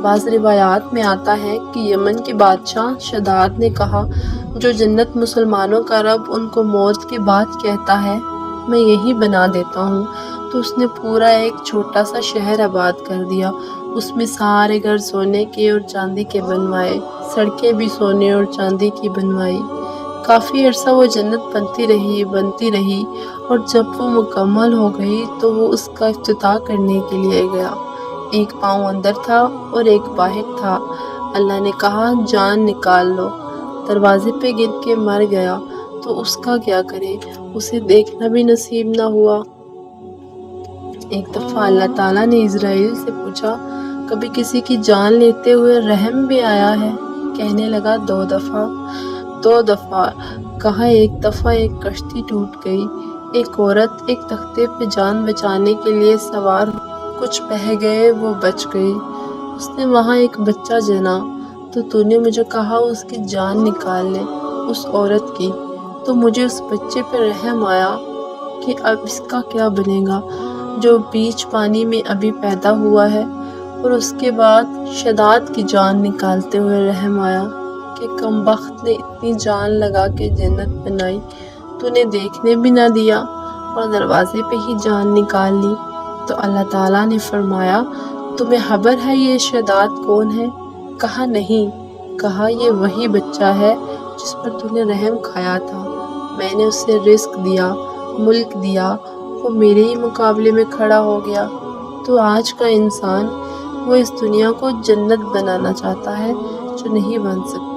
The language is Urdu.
بعض روایات میں آتا ہے کہ یمن کے بادشاہ شداد نے کہا، جو جنت مسلمانوں کا رب ان کو موت کے بعد کہتا ہے میں یہی بنا دیتا ہوں، تو اس نے پورا ایک چھوٹا سا شہر آباد کر دیا۔ اس میں سارے گھر سونے کے اور چاندی کے بنوائے، سڑکیں بھی سونے اور چاندی کی بنوائی۔ کافی عرصہ وہ جنت بنتی رہی اور جب وہ مکمل ہو گئی تو وہ اس کا افتتاح کرنے کے لیے گیا۔ ایک پاؤں اندر تھا اور ایک باہر تھا۔ اللہ نے کہا جان نکال لو۔ دروازے پہ گر کے مر گیا تو اس کا کیا کرے، اسے دیکھنا بھی نصیب نہ ہوا۔ ایک دفعہ اللہ تعالیٰ نے اسرائیل سے پوچھا، کبھی کسی کی جان لیتے ہوئے رحم بھی آیا ہے؟ کہنے لگا 2 دفعہ۔ 2 دفعہ کہا۔ ایک دفعہ ایک کشتی ٹوٹ گئی، ایک عورت ایک تختے پہ جان بچانے کے لیے سوار ہوئی، کچھ بہہ گئے، وہ بچ گئی۔ اس نے وہاں ایک بچہ جنا تو نے مجھے کہا اس کی جان نکال لے، اس عورت کی۔ تو مجھے اس بچے پہ رحم آیا کہ اب اس کا کیا بنے گا جو بیچ پانی میں ابھی پیدا ہوا ہے۔ اور اس کے بعد شداد کی جان نکالتے ہوئے رحم آیا کہ کم بخت نے اتنی جان لگا کے جنت بنائی، تو نے دیکھنے بھی نہ دیا اور دروازے پہ ہی جان نکال لی۔ تو اللہ تعالیٰ نے فرمایا، تمہیں خبر ہے یہ شداد کون ہے؟ کہا نہیں۔ کہا یہ وہی بچہ ہے جس پر تو نے رحم کھایا تھا۔ میں نے اسے رزق دیا، ملک دیا، وہ میرے ہی مقابلے میں کھڑا ہو گیا۔ تو آج کا انسان وہ اس دنیا کو جنت بنانا چاہتا ہے جو نہیں بن سکتا۔